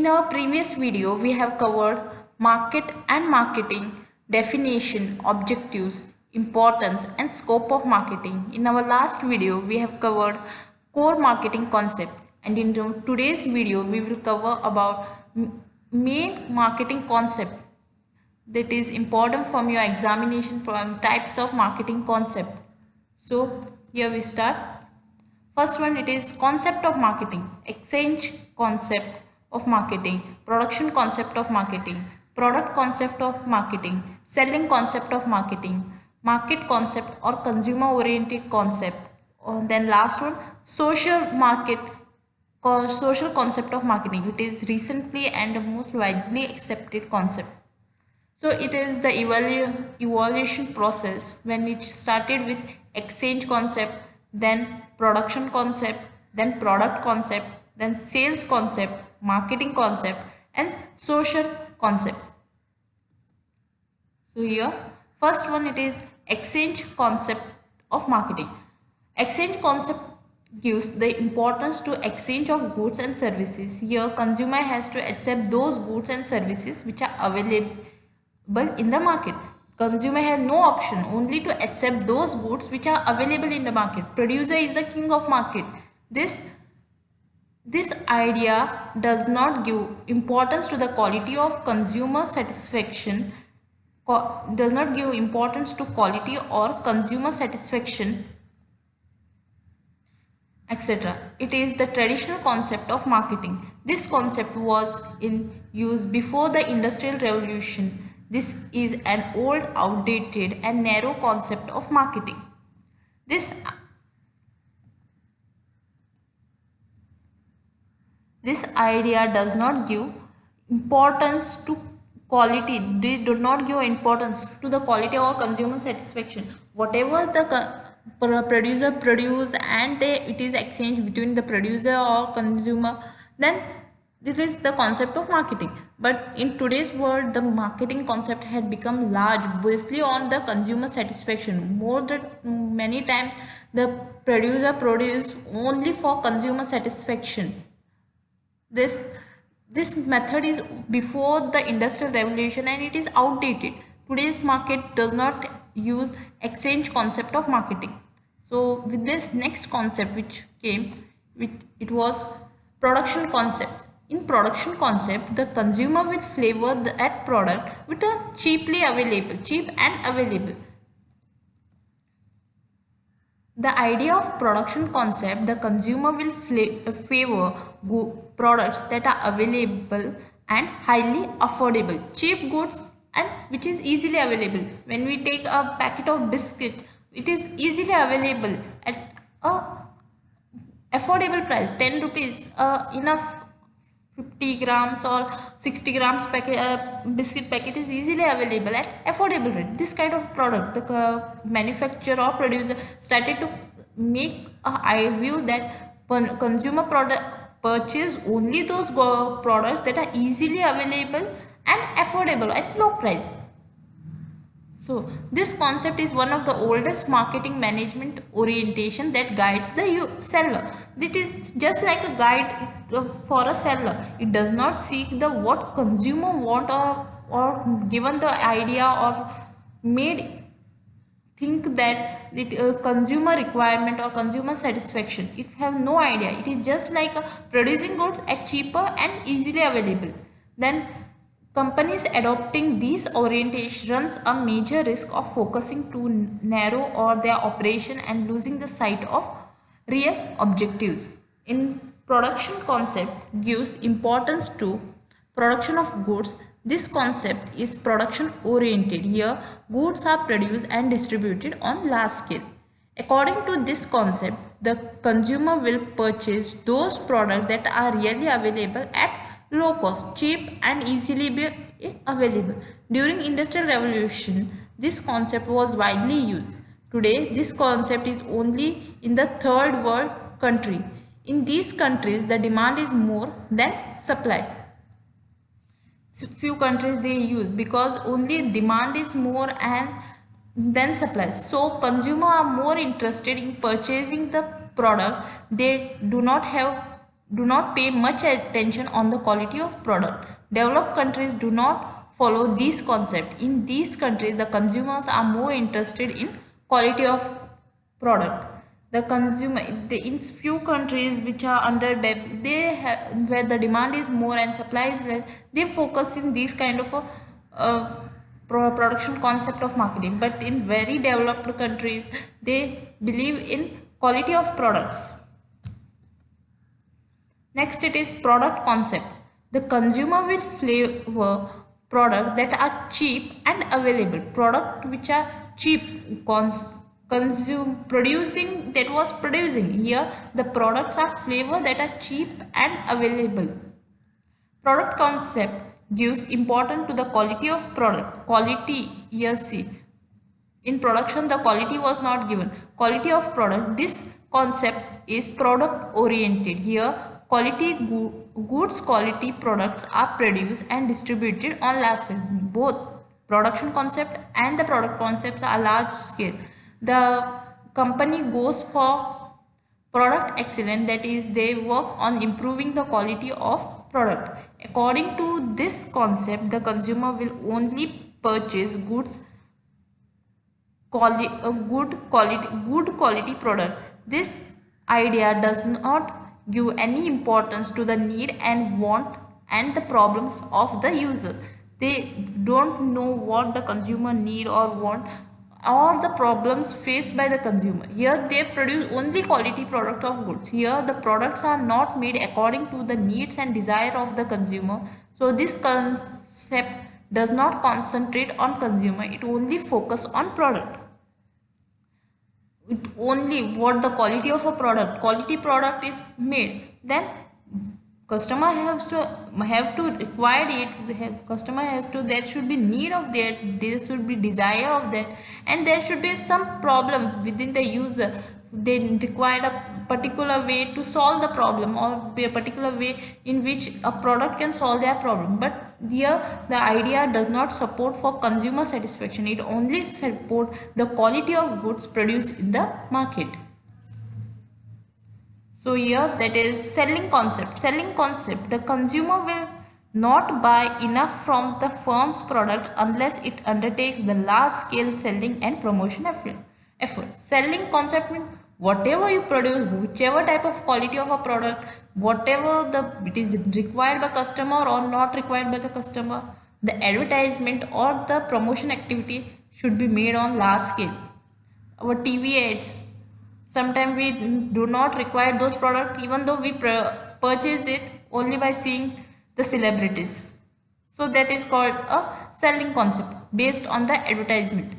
In our previous video, we have covered market and marketing, definition, objectives, importance and scope of marketing. In our last video, we have covered core marketing concept, and in today's video, we will cover about main marketing concept that is important from your examination from types of marketing concept. So here we start. First one, it is concept of marketing, exchange concept of marketing, production concept of marketing, product concept of marketing, selling concept of marketing, market concept or consumer oriented concept. Then last one, social concept of marketing. It is recently and most widely accepted concept. So it is the evaluation process when it started with exchange concept, then production concept, then product concept, then sales concept, marketing concept and social concept. So here first one, it is exchange concept of marketing. Exchange concept gives the importance to exchange of goods and services. Here consumer has to accept those goods and services which are available in the market. Consumer has no option, only to accept those goods which are available in the market. Producer is the king of market. This idea does not give importance to the quality of consumer satisfaction, does not give importance to quality or consumer satisfaction, etc. It is the traditional concept of marketing. This concept was in use before the Industrial Revolution. This is an old, outdated and narrow concept of marketing. This idea does not give importance to quality. They do not give importance to the quality or consumer satisfaction. Whatever the producer produce and it is exchanged between the producer or consumer, then this is the concept of marketing. But in today's world, the marketing concept had become large basically on the consumer satisfaction. More than many times the producer produce only for consumer satisfaction. This method is before the Industrial Revolution and it is outdated. Today's market does not use exchange concept of marketing. So with this next concept which came, it was production concept. In production concept, the consumer will flavor that product with a cheap and available. The idea of production concept, the consumer will favor products that are available and highly affordable, cheap goods and which is easily available. When we take a packet of biscuit, it is easily available at a affordable price, 10 rupees, enough 50 grams or 60 grams packet, biscuit packet is easily available at affordable rate. This kind of product, the manufacturer or producer started to make a view that consumer product purchase only those products that are easily available and affordable at low price. So this concept is one of the oldest marketing management orientation that guides the seller. It is just like a guide for a seller. It does not seek the what consumer want or given the idea or made think that the consumer requirement or consumer satisfaction. It have no idea. It is just like producing goods at cheaper and easily available. Then companies adopting these orientation runs a major risk of focusing too narrow or their operation and losing the sight of real objectives. In production concept gives importance to production of goods. This concept is production oriented. Here goods are produced and distributed on large scale. According to this concept, the consumer will purchase those products that are really available at low cost, cheap and easily be available. During Industrial Revolution, this concept was widely used. Today, this concept is only in the third world country. In these countries, the demand is more than supply. So few countries they use because only demand is more and then supply. So consumer are more interested in purchasing the product. They do not have do not pay much attention on the quality of product. Developed countries do not follow this concept. In these countries, the consumers are more interested in quality of product. The consumer, in few countries which are under debt, they have, where the demand is more and supply is less, they focus in this kind of a production concept of marketing. But in very developed countries, they believe in quality of products. Next, it is product concept. The consumer will favor products that are cheap and available. Product which are cheap, consume producing that was producing. Here, the products are flavor that are cheap and available. Product concept gives importance to the quality of product. Quality, yes, see. In production, the quality was not given. Quality of product. This concept is product oriented. Here, goods quality products are produced and distributed on large scale. Both production concept and the product concepts are large scale. The company goes for product excellence, that is, they work on improving the quality of product. According to this concept, the consumer will only purchase good quality product. This idea does not give any importance to the need and want and the problems of the user. They don't know what the consumer need or want or the problems faced by the consumer. Here they produce only quality product of goods. Here the products are not made according to the needs and desire of the consumer. So this concept does not concentrate on consumer, it only focus on product. It only what the quality of a quality product is made, then customer have to require it. Customer has to, there should be need of that, there should be desire of that, and there should be some problem within the user. They require a particular way to solve the problem or be a particular way in which a product can solve their problem. But here the idea does not support for consumer satisfaction, it only support the quality of goods produced in the market. So here, that is selling concept. Selling concept, the consumer will not buy enough from the firm's product unless it undertakes the large scale selling and promotion efforts. Selling concept means whatever you produce, whichever type of quality of a product, whatever it is required by customer or not required by the customer, the advertisement or the promotion activity should be made on large scale. Our TV ads, sometimes we do not require those products even though we purchase it only by seeing the celebrities. So that is called a selling concept based on the advertisement.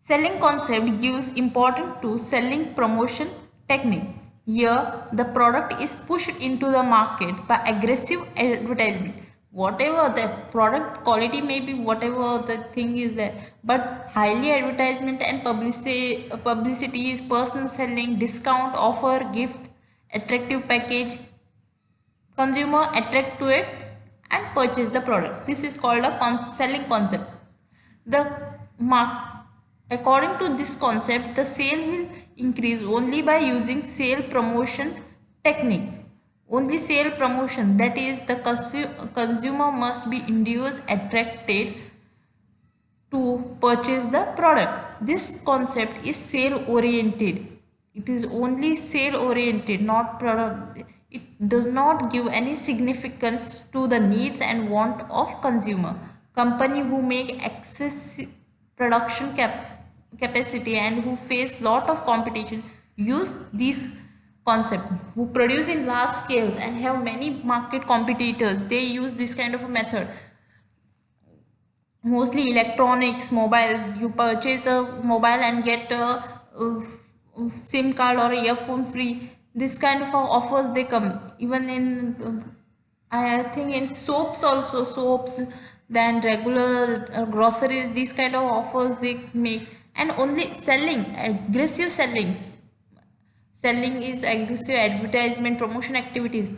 Selling concept gives importance to selling promotion technique. Here the product is pushed into the market by aggressive advertisement. Whatever the product quality may be, whatever the thing is there, but highly advertisement and publicity is personal selling, discount, offer, gift, attractive package, consumer attract to it and purchase the product. This is called a selling concept. According to this concept, the sale will increase only by using sale promotion technique. Only sale promotion, that is, the consumer must be induced, attracted to purchase the product. This concept is sale oriented. It is only sale oriented, not product. It does not give any significance to the needs and want of consumer. Company who make excess production capacity and who face lot of competition use this concept. Who produce in large scales and have many market competitors, they use this kind of a method. Mostly electronics, mobiles, you purchase a mobile and get a SIM card or a earphone free. This kind of offers they come. Even in I think in soaps also, soaps, then regular groceries, these kind of offers they make. And only selling, aggressive sellings. Selling is aggressive advertisement, promotion activities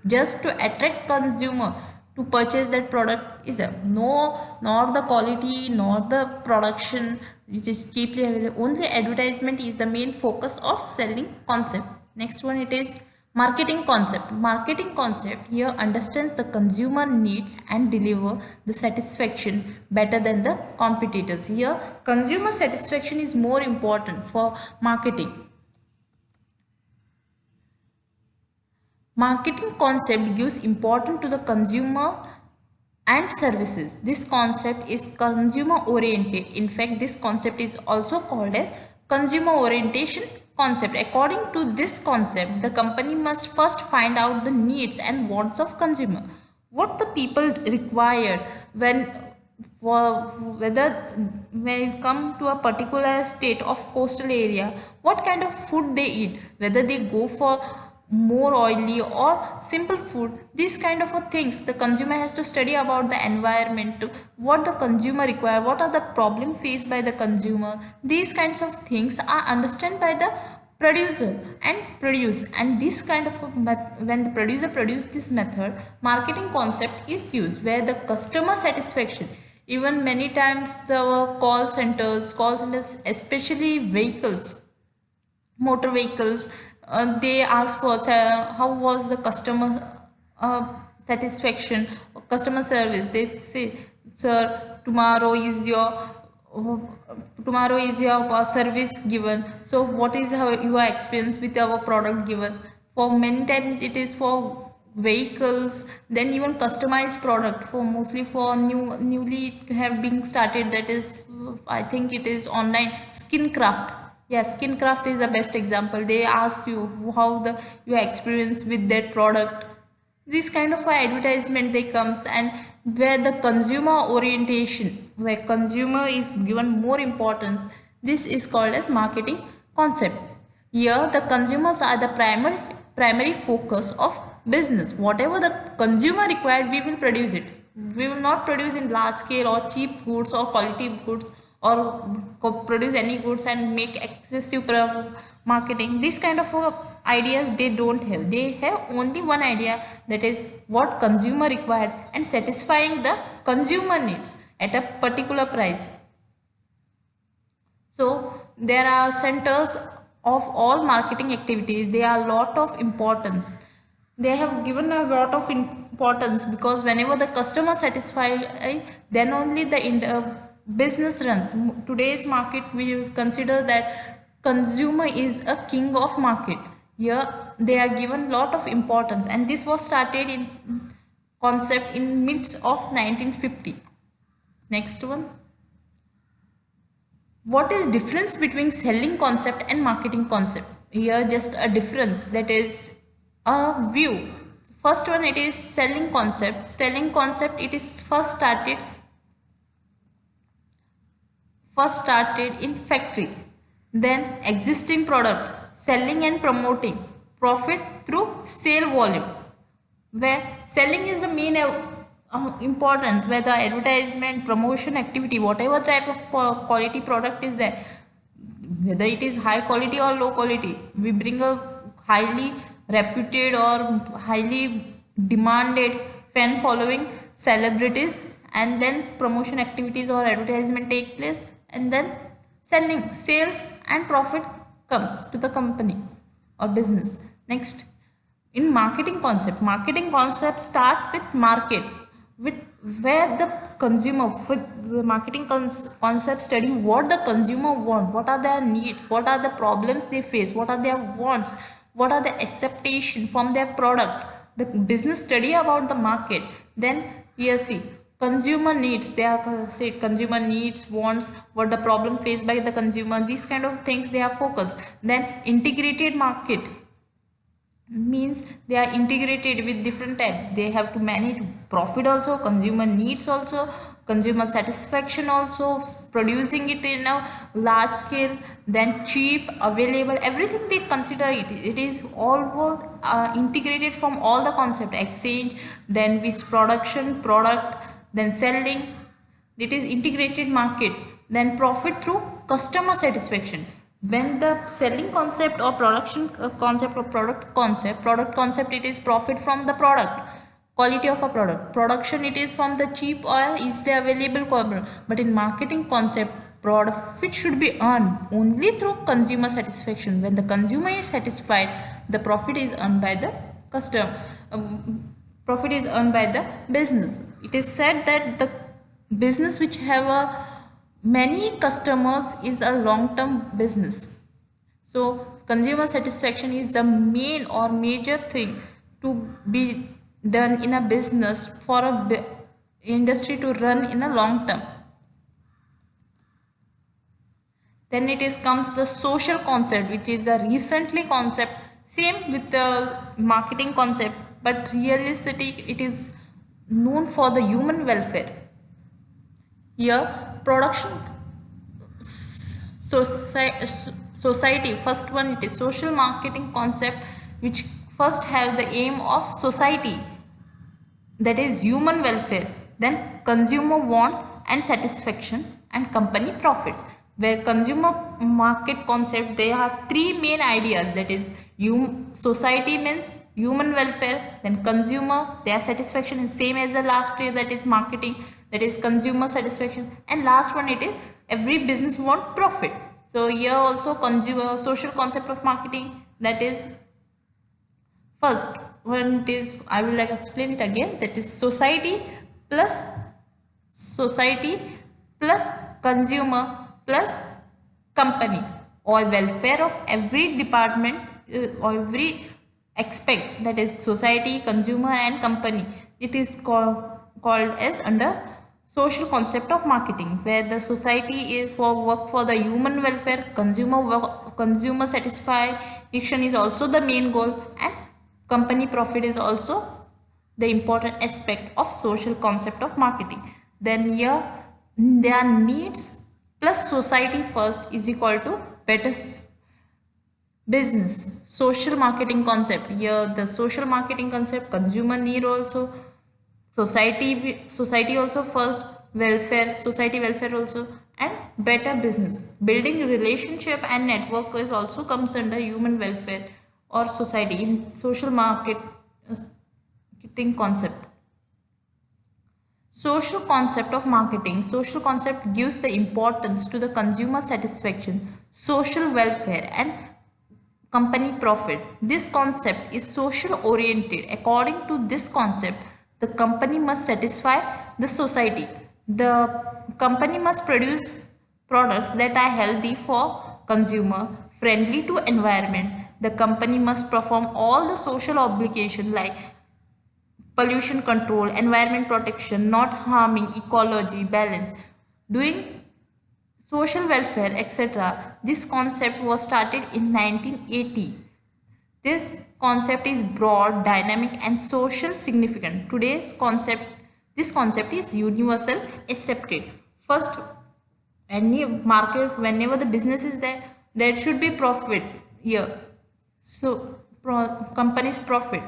just to attract consumer to purchase that product is there. Nor the quality, nor the production which is cheaply available. Only advertisement is the main focus of selling concept. Next one, it is Marketing concept here understands the consumer needs and deliver the satisfaction better than the competitors. Here consumer satisfaction is more important for marketing. Marketing concept gives importance to the consumer and services. This concept is consumer oriented. In fact, this concept is also called as consumer orientation concept. According to this concept, the company must first find out the needs and wants of consumer. What the people require when whether when it come to a particular state of coastal area, what kind of food they eat, whether they go for more oily or simple food, these kind of things the consumer has to study about the environment, what the consumer require, what are the problem faced by the consumer. These kinds of things are understood by the producer and this kind of when the producer produce this method, marketing concept is used where the customer satisfaction. Even many times the call centers especially vehicles, motor vehicles, they ask for how was the customer satisfaction, customer service. They say, sir, tomorrow is your service given, so what is your experience with our product given. For many times it is for vehicles, then even customized product for mostly for newly have been started, that is I think it is online skin craft. Yes, skin craft is the best example. They ask you how the your experience with that product. This kind of advertisement they comes, and where the consumer orientation, where consumer is given more importance, this is called as marketing concept. Here the consumers are the primary focus of business. Whatever the consumer required, we will produce it. We will not produce in large scale or cheap goods or quality goods, or produce any goods and make excessive marketing. This kind of ideas they don't have. They have only one idea, that is what consumer required and satisfying the consumer needs at a particular price. So there are centers of all marketing activities. They are a lot of importance. They have given a lot of importance because whenever the customer satisfied, then only the business runs. Today's market, we consider that consumer is a king of market. Here they are given lot of importance, and this was started in concept in midst of 1950. Next one. What is difference between selling concept and marketing concept? Here just a difference, that is a view. First one, it is selling concept. Selling concept, it is first started in factory, then existing product, selling and promoting, profit through sale volume, where selling is the main important, where the advertisement, promotion activity, whatever type of quality product is there, whether it is high quality or low quality, we bring a highly reputed or highly demanded fan following celebrities, and then promotion activities or advertisement take place, and then sales and profit comes to the company or business. Next, in marketing concept start with market, with where the consumer, with the marketing concept study what the consumer want, what are their needs, what are the problems they face, what are their wants, what are the acceptation from their product. The business study about the market. Then here see consumer needs, they are said consumer needs, wants, what the problem faced by the consumer, these kind of things they are focused. Then integrated market means they are integrated with different types. They have to manage profit also, consumer needs also, consumer satisfaction also, producing it in a large scale, then cheap, available, everything they consider it. It is all integrated from all the concept, exchange, then with production, product, then selling. It is integrated market. Then profit through customer satisfaction. When the selling concept or production concept or product concept, it is profit from the product, quality of a product. Production, it is from the cheap or easily available product. But in marketing concept, profit should be earned only through consumer satisfaction. When the consumer is satisfied, the profit is earned by the customer. Profit is earned by the business. It is said that the business which have a many customers is a long term business. So consumer satisfaction is the main or major thing to be done in a business for a industry to run in a long term. Then it is comes the social concept, which is a recently concept, same with the marketing concept, but realistically it is known for the human welfare. Here, production society, first one it is social marketing concept, which first have the aim of society, that is human welfare, then consumer want and satisfaction, and company profits. Where consumer market concept, there are three main ideas, that is society means human welfare, then consumer their satisfaction is same as the last year, that is marketing, that is consumer satisfaction, and last one it is every business want profit. So here also consumer social concept of marketing, that is first one it is, I will like explain it again, that is plus society plus consumer plus company, or welfare of every department or every aspect, that is society, consumer and company. It is called as under social concept of marketing, where the society is for work for the human welfare, consumer satisfaction is also the main goal, and company profit is also the important aspect of social concept of marketing. Then here their needs plus society first is equal to better business. Social marketing concept, here the social marketing concept, consumer need also, society also first, welfare, society welfare also, and better business. Building relationship and network is also comes under human welfare or society in social marketing concept. Social concept of marketing. Social concept gives the importance to the consumer satisfaction, social welfare and company profit. This concept is social oriented. According to this concept, the company must satisfy the society. The company must produce products that are healthy for consumer, friendly to environment. The company must perform all the social obligation like pollution control, environment protection, not harming ecology, balance, doing social welfare, etc. This concept was started in 1980. This concept is broad, dynamic, and social significant. This concept is universal accepted. First, any market, whenever the business is there, there should be profit here. So, company's profit.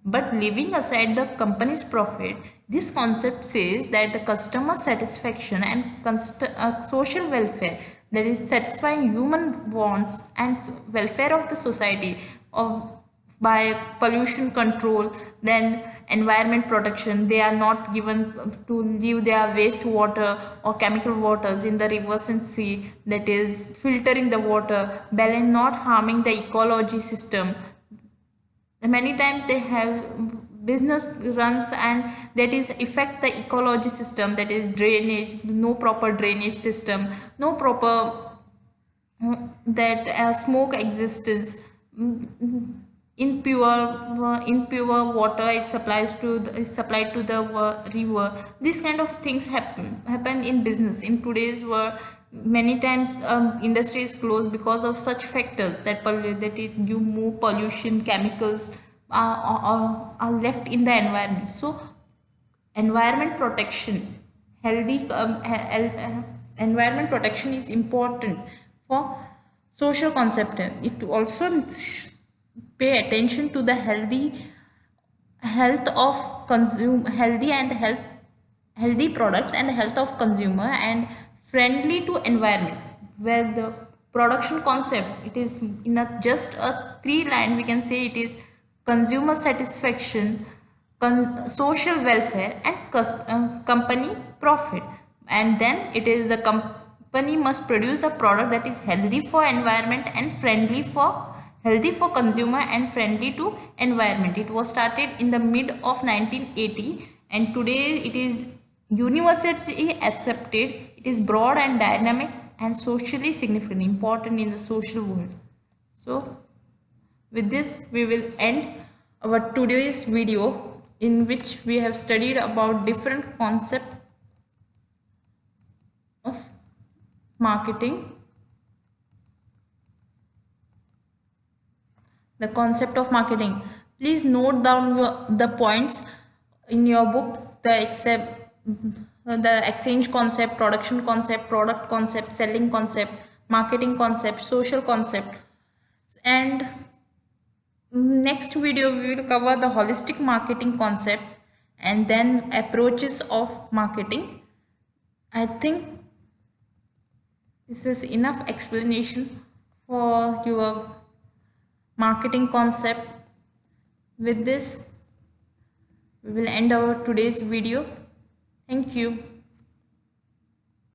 But leaving aside the company's profit, this concept says that the customer satisfaction and social welfare, that is satisfying human wants and welfare of the society of by pollution control, then environment protection, they are not given to leave their waste water or chemical waters in the rivers and sea, that is filtering the water, balance, not harming the ecology system. Many times they have business runs and that is affect the ecology system, that is drainage, no proper drainage system, no proper that smoke existence, impure water it supplies to is supplied to the river. These kind of things happen in business in today's world. Many times industry is closed because of such factors, that is you move pollution, chemicals are left in the environment. So environment protection, healthy environment protection is important for social concept. It also pay attention to the health of healthy products and health of consumer and friendly to environment, where the production concept, it is in a just a three line we can say, it is consumer satisfaction, social welfare and company profit. And then it is the company must produce a product that is healthy for environment and friendly for healthy for consumer and friendly to environment. It was started in the mid of 1980 and today it is universally accepted. It is broad and dynamic and socially significant, important in the social world. So with this we will end our today's video in which we have studied about different concepts of marketing. The concept of marketing. Please note down the points in your book. The exchange concept, production concept, product concept, selling concept, marketing concept, social concept. And next video we will cover the holistic marketing concept and then approaches of marketing. I think this is enough explanation for your marketing concept. With this, we will end our today's video. Thank you.